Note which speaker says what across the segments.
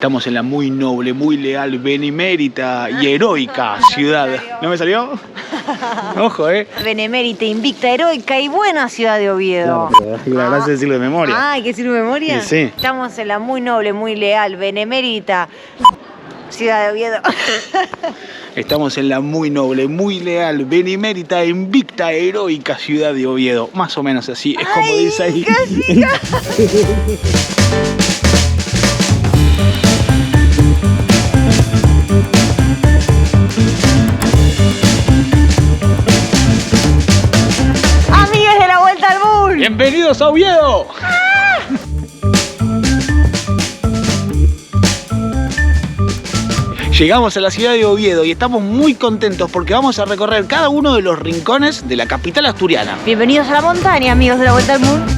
Speaker 1: Estamos en la muy noble, muy leal, benemérita y heroica ciudad. ¿No me salió? Ojo,
Speaker 2: Benemérita, invicta, heroica y buena ciudad de Oviedo.
Speaker 1: Claro, la gracia es decirlo de memoria.
Speaker 2: Ah, ¿hay que decirlo de memoria?
Speaker 1: Sí.
Speaker 2: Estamos en la muy noble, muy leal, benemérita ciudad de Oviedo.
Speaker 1: Estamos en la muy noble, muy leal, benemérita, invicta, heroica ciudad de Oviedo. Más o menos así, es como dice ahí.
Speaker 2: Casi. Amigas de la Vuelta al Mundo.
Speaker 1: ¡Bienvenidos a Oviedo! Llegamos a la ciudad de Oviedo y estamos muy contentos porque vamos a recorrer cada uno de los rincones de la capital asturiana.
Speaker 2: Bienvenidos a la montaña, amigos de la Vuelta al Mundo.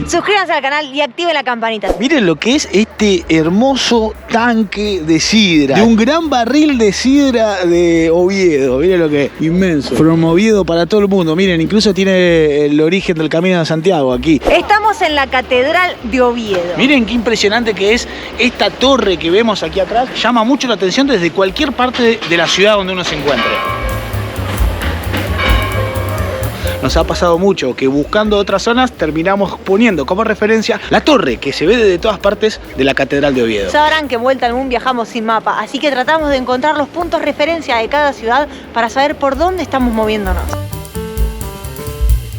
Speaker 2: Suscríbanse al canal y activen la campanita.
Speaker 1: Miren lo que es este hermoso tanque de sidra, de un gran barril de sidra de Oviedo. Miren lo que es, inmenso. From Oviedo para todo el mundo. Miren, incluso tiene el origen del Camino de Santiago aquí.
Speaker 2: Estamos en la Catedral de Oviedo.
Speaker 1: Miren qué impresionante que es esta torre que vemos aquí atrás. Llama mucho la atención desde cualquier parte de la ciudad donde uno se encuentre. Nos ha pasado mucho que buscando otras zonas terminamos poniendo como referencia la torre que se ve desde todas partes de la Catedral de Oviedo.
Speaker 2: Sabrán que en Vuelta al Mundo viajamos sin mapa, así que tratamos de encontrar los puntos referencia de cada ciudad para saber por dónde estamos moviéndonos.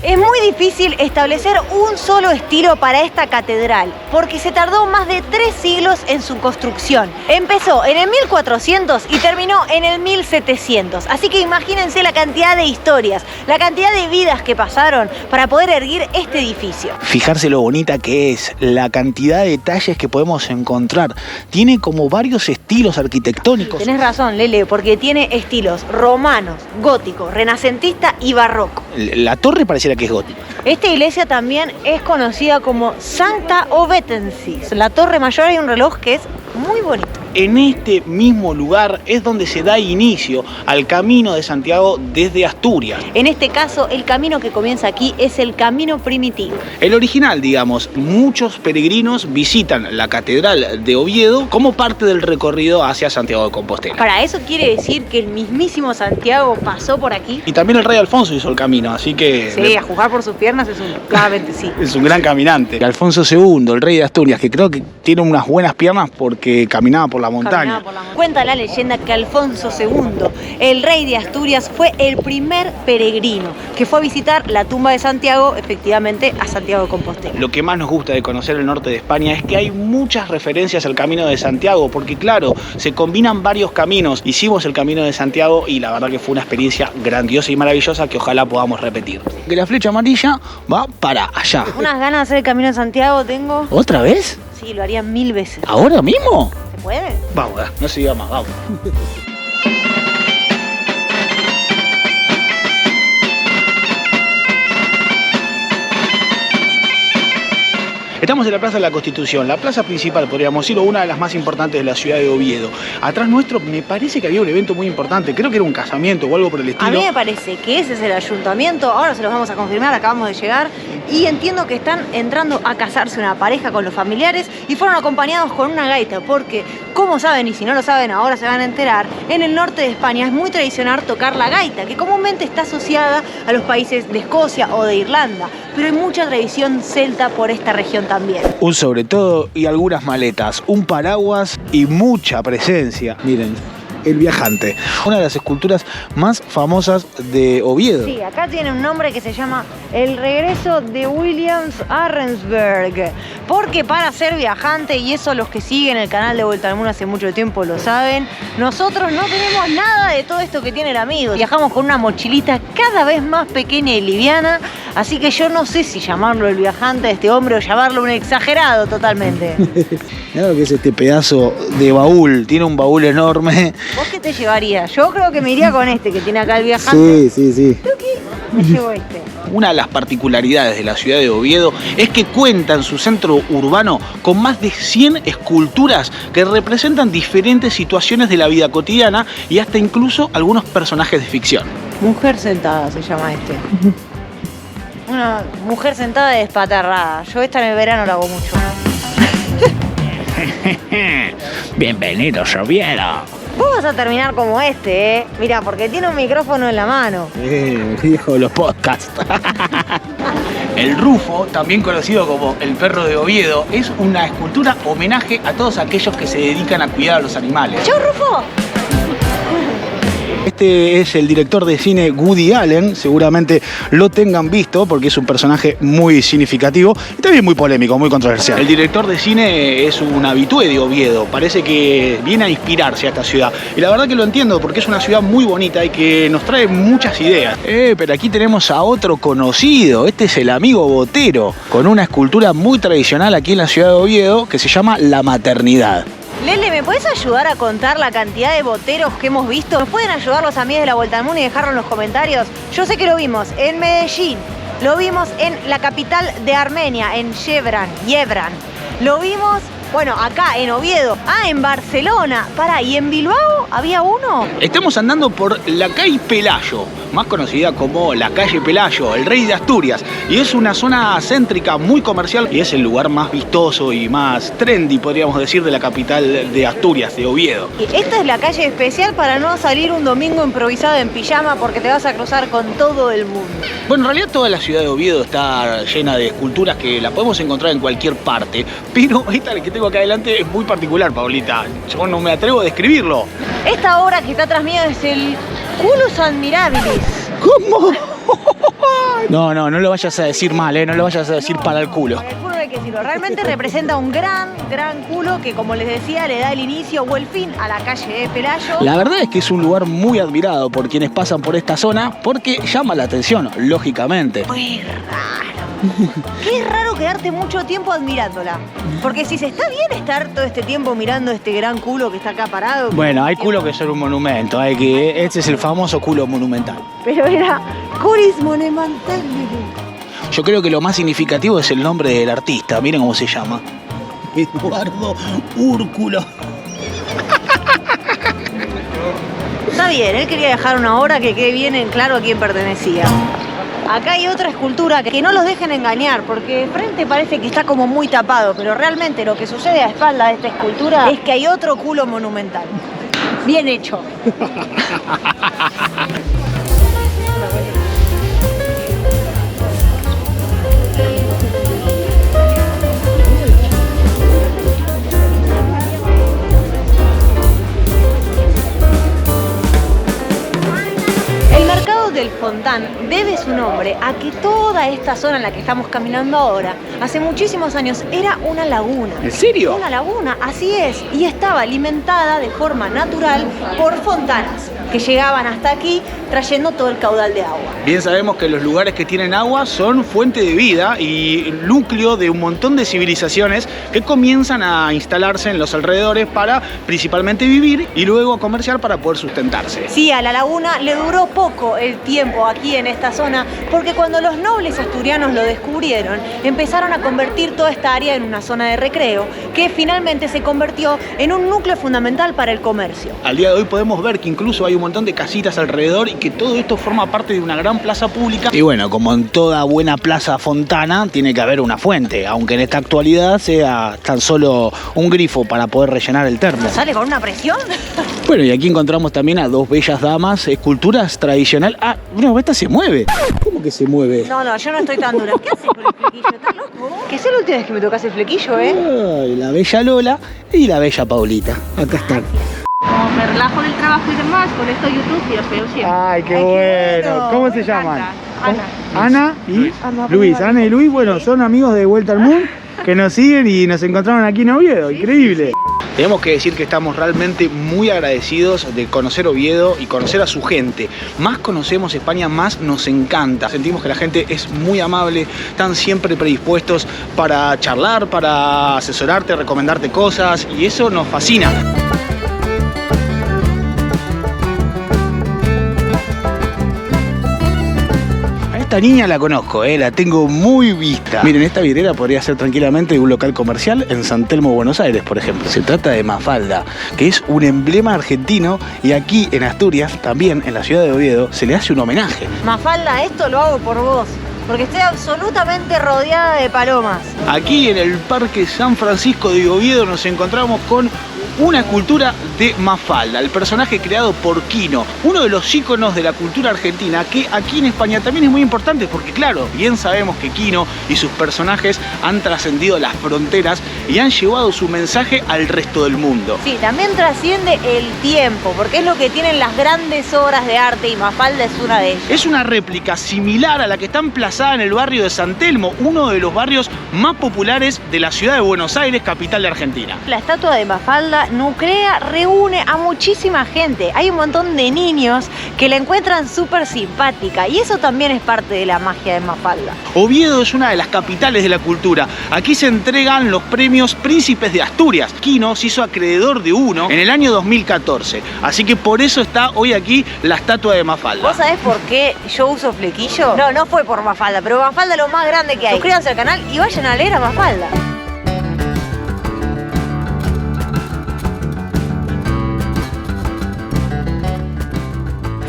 Speaker 2: Es muy difícil establecer un solo estilo para esta catedral, porque se tardó más de 3 siglos en su construcción. Empezó en el 1400 y terminó en el 1700, así que imagínense la cantidad de historias, la cantidad de vidas que pasaron para poder erguir este edificio.
Speaker 1: Fijarse lo bonita que es, la cantidad de detalles que podemos encontrar. Tiene como varios estilos arquitectónicos.
Speaker 2: Tenés razón, Lele, porque tiene estilos romanos, gótico, renacentista y barroco.
Speaker 1: La torre pareciera que es gótica.
Speaker 2: Esta iglesia también es conocida como Sancta Ovetensis. La torre mayor hay un reloj que es muy bonito.
Speaker 1: En este mismo lugar es donde se da inicio al Camino de Santiago desde Asturias.
Speaker 2: En este caso, el camino que comienza aquí es el camino primitivo.
Speaker 1: El original, digamos. Muchos peregrinos visitan la Catedral de Oviedo como parte del recorrido hacia Santiago de Compostela.
Speaker 2: Para eso quiere decir que el mismísimo Santiago pasó por aquí.
Speaker 1: Y también el rey Alfonso hizo el camino, así que...
Speaker 2: Sí, a juzgar por sus piernas claramente sí.
Speaker 1: Es un gran caminante. Alfonso II, el rey de Asturias, que creo que tiene unas buenas piernas porque caminaba por la montaña.
Speaker 2: Cuenta la leyenda que Alfonso II, el rey de Asturias, fue el primer peregrino que fue a visitar la tumba de Santiago, efectivamente, a Santiago de Compostela.
Speaker 1: Lo que más nos gusta de conocer el norte de España es que hay muchas referencias al Camino de Santiago, porque claro, se combinan varios caminos. Hicimos el Camino de Santiago y la verdad que fue una experiencia grandiosa y maravillosa que ojalá podamos repetir. Que la flecha amarilla va para allá.
Speaker 2: Unas ganas de hacer el Camino de Santiago tengo.
Speaker 1: ¿Otra vez?
Speaker 2: Sí, lo haría 1000 veces.
Speaker 1: ¿Ahora mismo?
Speaker 2: ¿Se puede?
Speaker 1: Vamos, no se diga más, vamos. Estamos en la Plaza de la Constitución, la plaza principal, podríamos decirlo, una de las más importantes de la ciudad de Oviedo. Atrás nuestro me parece que había un evento muy importante, creo que era un casamiento o algo por el estilo.
Speaker 2: A mí me parece que ese es el ayuntamiento, ahora se los vamos a confirmar, acabamos de llegar y entiendo que están entrando a casarse una pareja con los familiares y fueron acompañados con una gaita, porque como saben, y si no lo saben ahora se van a enterar, en el norte de España es muy tradicional tocar la gaita, que comúnmente está asociada a los países de Escocia o de Irlanda, pero hay mucha tradición celta por esta región también.
Speaker 1: Un sobre todo y algunas maletas, un paraguas y mucha presencia. Miren, el viajante, una de las esculturas más famosas de Oviedo.
Speaker 2: Sí, acá tiene un nombre que se llama El regreso de Williams Arrensberg, porque para ser viajante, y eso los que siguen el canal de Vuelta al Mundo hace mucho tiempo lo saben, nosotros no tenemos nada de todo esto que tiene el amigo. Viajamos con una mochilita cada vez más pequeña y liviana, así que yo no sé si llamarlo el viajante a este hombre o llamarlo un exagerado totalmente.
Speaker 1: Mirá lo que es este pedazo de baúl, tiene un baúl enorme.
Speaker 2: ¿Vos qué te llevarías? Yo creo que me iría con este que tiene acá el viajante.
Speaker 1: Sí.
Speaker 2: Creo que me llevo este.
Speaker 1: Una de las particularidades de la ciudad de Oviedo es que cuenta en su centro urbano con más de 100 esculturas que representan diferentes situaciones de la vida cotidiana y hasta incluso algunos personajes de ficción.
Speaker 2: Mujer sentada se llama este. Una mujer sentada despatarrada. Yo esta en el verano la hago mucho.
Speaker 1: Bienvenidos a Oviedo.
Speaker 2: Vos vas a terminar como este, ¿eh? Mira, porque tiene un micrófono en la mano.
Speaker 1: Viejo de los podcasts. El Rufo, también conocido como el perro de Oviedo, es una escultura homenaje a todos aquellos que se dedican a cuidar a los animales.
Speaker 2: ¡Chau, Rufo!
Speaker 1: Este es el director de cine Woody Allen, seguramente lo tengan visto porque es un personaje muy significativo y también muy polémico, muy controversial. El director de cine es un habitué de Oviedo, parece que viene a inspirarse a esta ciudad y la verdad que lo entiendo porque es una ciudad muy bonita y que nos trae muchas ideas. Pero aquí tenemos a otro conocido, este es el amigo Botero, con una escultura muy tradicional aquí en la ciudad de Oviedo que se llama La Maternidad.
Speaker 2: Lele, ¿me podés ayudar a contar la cantidad de boteros que hemos visto? ¿Nos pueden ayudar los amigos de la Vuelta al Mundo y dejarlo en los comentarios? Yo sé que lo vimos en Medellín, lo vimos en la capital de Armenia, en Yerevan. Lo vimos, bueno, acá en Oviedo. En Barcelona. ¿Y en Bilbao había uno?
Speaker 1: Estamos andando por la calle Pelayo, más conocida como la calle Pelayo, el rey de Asturias. Y es una zona céntrica muy comercial y es el lugar más vistoso y más trendy, podríamos decir, de la capital de Asturias, de Oviedo.
Speaker 2: Y esta es la calle especial para no salir un domingo improvisado en pijama porque te vas a cruzar con todo el mundo.
Speaker 1: Bueno, en realidad toda la ciudad de Oviedo está llena de esculturas que la podemos encontrar en cualquier parte, pero esta que tengo acá adelante es muy particular, Paulita. Yo no me atrevo a describirlo.
Speaker 2: Esta obra que está atrás mío es el Culus Admirabilis.
Speaker 1: ¿Cómo? No lo vayas a decir mal, no lo vayas a decir para el culo.
Speaker 2: Para el culo no hay que decirlo. Realmente representa un gran culo que, como les decía, le da el inicio o el fin a la calle de Pelayo.
Speaker 1: La verdad es que es un lugar muy admirado por quienes pasan por esta zona porque llama la atención, lógicamente.
Speaker 2: Muy raro. Qué raro quedarte mucho tiempo admirándola. Porque si se está bien estar todo este tiempo mirando este gran culo que está acá parado.
Speaker 1: Bueno, hay culo que son un monumento, este es el famoso culo monumental.
Speaker 2: Pero era Curis Monumental.
Speaker 1: Yo creo que lo más significativo es el nombre del artista, miren cómo se llama. Eduardo Úrculo.
Speaker 2: Está bien, él quería dejar una obra que quede bien en claro a quién pertenecía. Acá hay otra escultura que no los dejen engañar, porque de frente parece que está como muy tapado, pero realmente lo que sucede a espalda de esta escultura es que hay otro culo monumental. Bien hecho. El Fontán debe su nombre a que toda esta zona en la que estamos caminando ahora, hace muchísimos años, era una laguna.
Speaker 1: ¿En serio?
Speaker 2: Una laguna, así es, y estaba alimentada de forma natural por fontanas que llegaban hasta aquí trayendo todo el caudal de agua.
Speaker 1: Bien sabemos que los lugares que tienen agua son fuente de vida y núcleo de un montón de civilizaciones que comienzan a instalarse en los alrededores para principalmente vivir y luego comerciar para poder sustentarse.
Speaker 2: Sí, a la laguna le duró poco el tiempo aquí en esta zona porque cuando los nobles asturianos lo descubrieron empezaron a convertir toda esta área en una zona de recreo que finalmente se convirtió en un núcleo fundamental para el comercio.
Speaker 1: Al día de hoy podemos ver que incluso hay un montón de casitas alrededor y que todo esto forma parte de una gran plaza pública. Y bueno, como en toda buena plaza fontana, tiene que haber una fuente, aunque en esta actualidad sea tan solo un grifo para poder rellenar el termo.
Speaker 2: ¿Sale con una presión?
Speaker 1: Bueno, y aquí encontramos también a dos bellas damas, esculturas tradicionales. No, esta se mueve. ¿Cómo que se mueve?
Speaker 2: No, yo no estoy tan dura. ¿Qué haces con el flequillo? ¿Estás loco? Que es la última vez que me tocas el flequillo,
Speaker 1: Ay, la bella Lola y la bella Paulita. Acá están.
Speaker 2: Como me relajo del trabajo y demás, con esto YouTube y los veo siempre.
Speaker 1: Ay, qué bueno. ¿Cómo se llaman? Ana y
Speaker 2: Ana,
Speaker 1: Luis. Ana y Luis, bueno, son amigos de Vuelta al Mundo que nos siguen y nos encontraron aquí en Oviedo. Increíble. Tenemos que decir que estamos realmente muy agradecidos de conocer Oviedo y conocer a su gente. Más conocemos España, más nos encanta. Sentimos que la gente es muy amable, están siempre predispuestos para charlar, para asesorarte, recomendarte cosas y eso nos fascina. Esta niña la conozco, la tengo muy vista. Miren, esta vidriera podría ser tranquilamente un local comercial en San Telmo, Buenos Aires, por ejemplo. Se trata de Mafalda, que es un emblema argentino y aquí en Asturias, también en la ciudad de Oviedo, se le hace un homenaje.
Speaker 2: Mafalda, esto lo hago por vos. porque estoy absolutamente rodeada de palomas.
Speaker 1: Aquí en el Parque San Francisco de Oviedo nos encontramos con una escultura de Mafalda, el personaje creado por Quino, uno de los íconos de la cultura argentina, que aquí en España también es muy importante porque, claro, bien sabemos que Quino y sus personajes han trascendido las fronteras y han llevado su mensaje al resto del mundo.
Speaker 2: Sí, también trasciende el tiempo, porque es lo que tienen las grandes obras de arte y Mafalda es una de ellas.
Speaker 1: Es una réplica similar a la que está emplazada en el barrio de San Telmo, uno de los barrios más populares de la ciudad de Buenos Aires, capital de Argentina.
Speaker 2: La estatua de Mafalda nuclea reúne a muchísima gente. Hay un montón de niños que la encuentran súper simpática y eso también es parte de la magia de Mafalda.
Speaker 1: Oviedo es una de las capitales de la cultura. Aquí se entregan los premios Príncipes de Asturias. Quino se hizo acreedor de uno en el año 2014. Así que por eso está hoy aquí la estatua de Mafalda.
Speaker 2: ¿Vos sabés por qué yo uso flequillo? No, no fue por Mafalda, pero Mafalda es lo más grande que hay. Suscríbanse al canal y vayan a leer a Mafalda.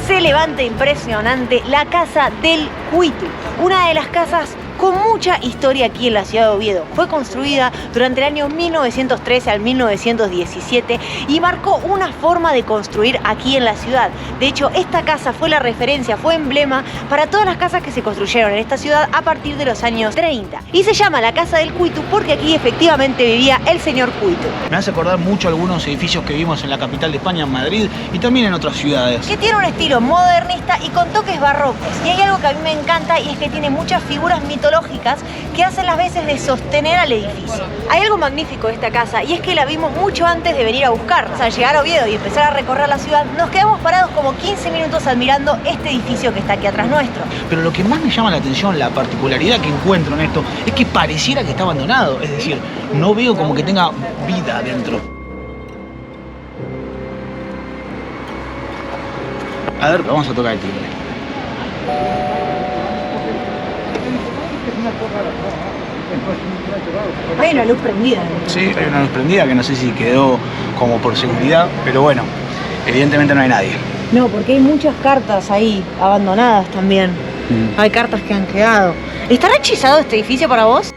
Speaker 2: Se levanta impresionante la Casa del Cuitu, una de las casas con mucha historia aquí en la ciudad de Oviedo. Fue construida durante el año 1913 al 1917 y marcó una forma de construir aquí en la ciudad. De hecho, esta casa fue la referencia, fue emblema para todas las casas que se construyeron en esta ciudad a partir de los años 30. Y se llama la Casa del Cuitu porque aquí efectivamente vivía el señor Cuitu.
Speaker 1: Me hace acordar mucho algunos edificios que vimos en la capital de España, en Madrid, y también en otras ciudades.
Speaker 2: Que tiene un estilo modernista y con toques barrocos. Y hay algo que a mí me encanta y es que tiene muchas figuras mitológicas que hacen las veces de sostener al edificio. Hay algo magnífico de esta casa y es que la vimos mucho antes de venir a buscarla. Al llegar a Oviedo y empezar a recorrer la ciudad, nos quedamos parados como 15 minutos admirando este edificio que está aquí atrás nuestro.
Speaker 1: Pero lo que más me llama la atención, la particularidad que encuentro en esto, es que pareciera que está abandonado. Es decir, no veo como que tenga vida adentro. A ver, vamos a tocar el timbre.
Speaker 2: Hay una luz prendida.
Speaker 1: Sí, hay una luz prendida que no sé si quedó como por seguridad, pero bueno, evidentemente no hay nadie.
Speaker 2: No, porque hay muchas cartas ahí abandonadas también. Hay cartas que han quedado. ¿Estará hechizado este edificio para vos?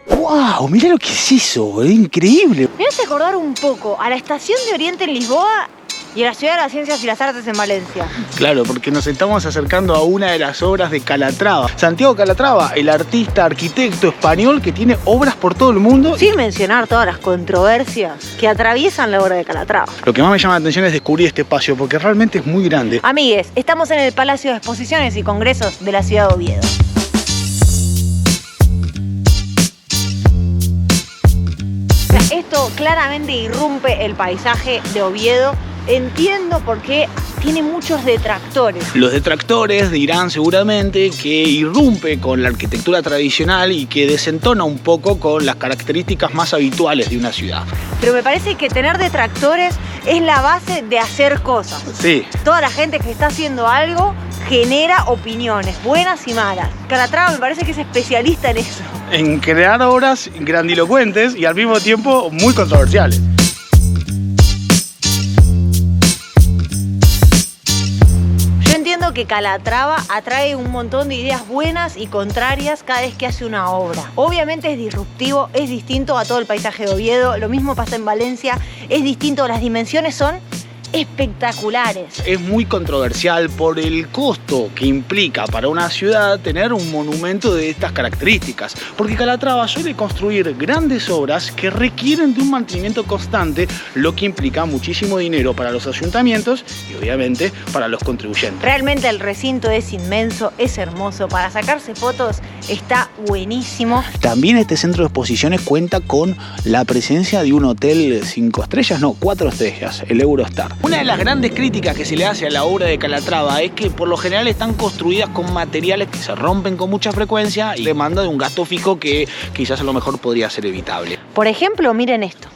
Speaker 1: ¡Wow! Mirá lo que es eso, es increíble.
Speaker 2: Me hace acordar un poco a la Estación de Oriente en Lisboa y a la Ciudad de las Ciencias y las Artes en Valencia.
Speaker 1: Claro, porque nos estamos acercando a una de las obras de Calatrava. Santiago Calatrava, el artista, arquitecto español que tiene obras por todo el mundo.
Speaker 2: Sin mencionar todas las controversias que atraviesan la obra de Calatrava.
Speaker 1: Lo que más me llama la atención es descubrir este espacio, porque realmente es muy grande.
Speaker 2: Amigues, estamos en el Palacio de Exposiciones y Congresos de la ciudad de Oviedo. Esto claramente irrumpe el paisaje de Oviedo. Entiendo por qué tiene muchos detractores.
Speaker 1: Los detractores dirán seguramente que irrumpe con la arquitectura tradicional y que desentona un poco con las características más habituales de una ciudad.
Speaker 2: Pero me parece que tener detractores es la base de hacer cosas.
Speaker 1: Sí.
Speaker 2: Toda la gente que está haciendo algo genera opiniones, buenas y malas. Calatrava me parece que es especialista en eso.
Speaker 1: En crear obras grandilocuentes y al mismo tiempo muy controversiales.
Speaker 2: Entiendo que Calatrava atrae un montón de ideas buenas y contrarias cada vez que hace una obra. Obviamente es disruptivo, es distinto a todo el paisaje de Oviedo, lo mismo pasa en Valencia, es distinto, las dimensiones son espectaculares.
Speaker 1: Es muy controversial por el costo que implica para una ciudad tener un monumento de estas características, porque Calatrava suele construir grandes obras que requieren de un mantenimiento constante, lo que implica muchísimo dinero para los ayuntamientos y obviamente para los contribuyentes.
Speaker 2: Realmente el recinto es inmenso, es hermoso, para sacarse fotos está buenísimo.
Speaker 1: También este centro de exposiciones cuenta con la presencia de un hotel 5 estrellas, no, 4 estrellas, el Eurostar. Una de las grandes críticas que se le hace a la obra de Calatrava es que por lo general están construidas con materiales que se rompen con mucha frecuencia y demanda de un gasto fijo que quizás a lo mejor podría ser evitable.
Speaker 2: Por ejemplo, miren esto.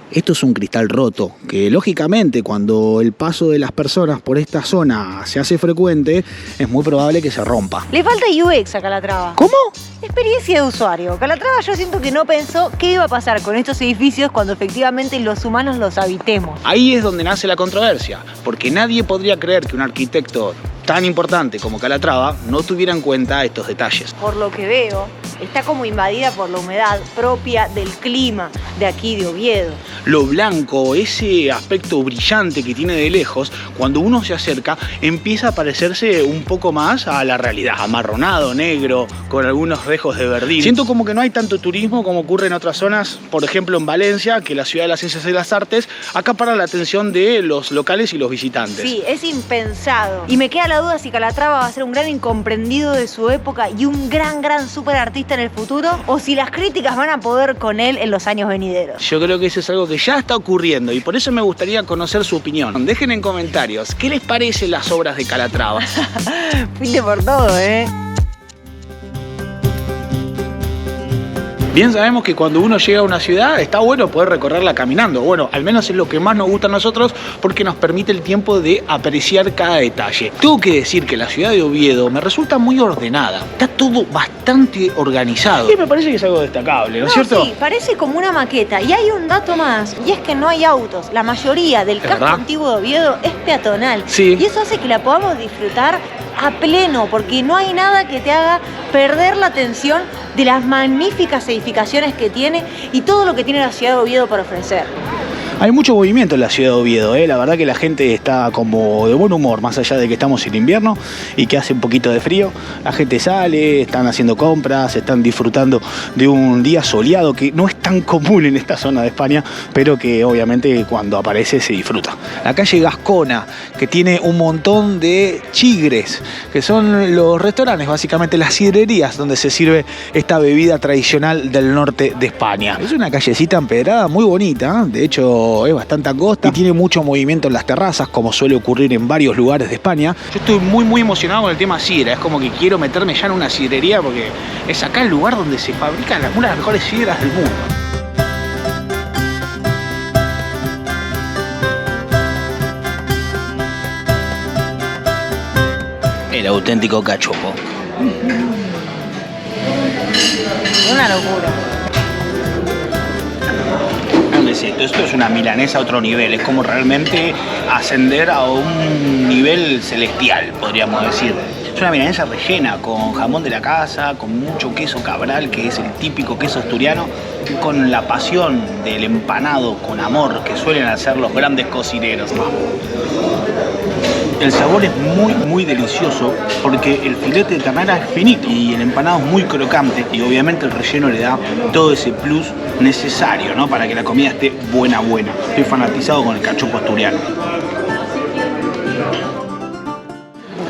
Speaker 1: Esto es un cristal roto, que lógicamente cuando el paso de las personas por esta zona se hace frecuente, es muy probable que se rompa.
Speaker 2: Le falta UX a Calatrava.
Speaker 1: ¿Cómo?
Speaker 2: Experiencia de usuario. Calatrava yo siento que no pensó qué iba a pasar con estos edificios cuando efectivamente los humanos los habitemos.
Speaker 1: Ahí es donde nace la controversia, porque nadie podría creer que un arquitecto tan importante como Calatrava no tuviera en cuenta estos detalles.
Speaker 2: Por lo que veo, está como invadida por la humedad propia del clima de aquí de Oviedo.
Speaker 1: Lo blanco, ese aspecto brillante que tiene de lejos, cuando uno se acerca, empieza a parecerse un poco más a la realidad. Amarronado, negro, con algunos rejos de verdín. Siento como que no hay tanto turismo como ocurre en otras zonas, por ejemplo en Valencia, que la ciudad de las ciencias y las artes acapara la atención de los locales y los visitantes.
Speaker 2: Sí, es impensado. Y me queda la duda si Calatrava va a ser un gran incomprendido de su época y un gran super artista en el futuro, o si las críticas van a poder con él en los años venideros.
Speaker 1: Yo creo que eso es algo que ya está ocurriendo y por eso me gustaría conocer su opinión. Dejen en comentarios, ¿qué les parecen las obras de Calatrava?
Speaker 2: Fuiste por todo, ¿eh?
Speaker 1: Bien sabemos que cuando uno llega a una ciudad está bueno poder recorrerla caminando. Bueno, al menos es lo que más nos gusta a nosotros porque nos permite el tiempo de apreciar cada detalle. Tengo que decir que la ciudad de Oviedo me resulta muy ordenada. Está todo bastante organizado. Y me parece que es algo destacable, ¿no es cierto?
Speaker 2: Sí, parece como una maqueta. Y hay un dato más, y es que no hay autos. La mayoría del casco antiguo de Oviedo es peatonal.
Speaker 1: Sí.
Speaker 2: Y eso hace que la podamos disfrutar a pleno, porque no hay nada que te haga perder la atención de las magníficas edificaciones que tiene y todo lo que tiene la ciudad de Oviedo para ofrecer.
Speaker 1: Hay mucho movimiento en la ciudad de Oviedo, la verdad que la gente está como de buen humor, más allá de que estamos en invierno y que hace un poquito de frío. La gente sale, están haciendo compras, están disfrutando de un día soleado que no es tan común en esta zona de España, pero que obviamente cuando aparece se disfruta. La calle Gascona, que tiene un montón de chigres, que son los restaurantes, básicamente las sidrerías donde se sirve esta bebida tradicional del norte de España. Es una callecita empedrada muy bonita, de hecho es bastante angosta y tiene mucho movimiento en las terrazas, como suele ocurrir en varios lugares de España. Yo estoy muy emocionado con el tema sidra, es como que quiero meterme ya en una sidrería porque es acá el lugar donde se fabrican algunas de las mejores sidras del mundo. El auténtico cachopo.
Speaker 2: Una locura.
Speaker 1: Esto es una milanesa a otro nivel, es como realmente ascender a un nivel celestial, podríamos decir. Es una milanesa rellena con jamón de la casa, con mucho queso cabral, que es el típico queso asturiano, con la pasión del empanado con amor que suelen hacer los grandes cocineros. El sabor es muy delicioso porque el filete de ternera es finito y el empanado es muy crocante y obviamente el relleno le da todo ese plus necesario, ¿no? Para que la comida esté buena. Estoy fanatizado con el cachopo asturiano.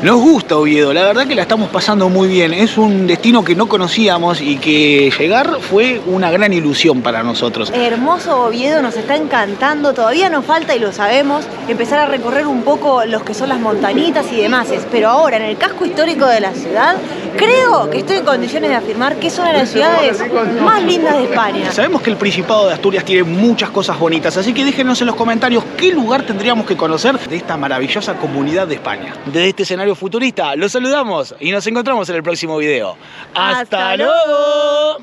Speaker 1: Nos gusta Oviedo, la verdad que la estamos pasando muy bien. Es un destino que no conocíamos y que llegar fue una gran ilusión para nosotros.
Speaker 2: Hermoso Oviedo, nos está encantando. Todavía nos falta, y lo sabemos, empezar a recorrer un poco los que son las montañitas y demás. Pero ahora, en el casco histórico de la ciudad, creo que estoy en condiciones de afirmar que es una de las ciudades más lindas de España.
Speaker 1: Sabemos que el Principado de Asturias tiene muchas cosas bonitas, así que déjenos en los comentarios qué lugar tendríamos que conocer de esta maravillosa comunidad de España. Desde este escenario futurista, los saludamos y nos encontramos en el próximo video. ¡Hasta luego!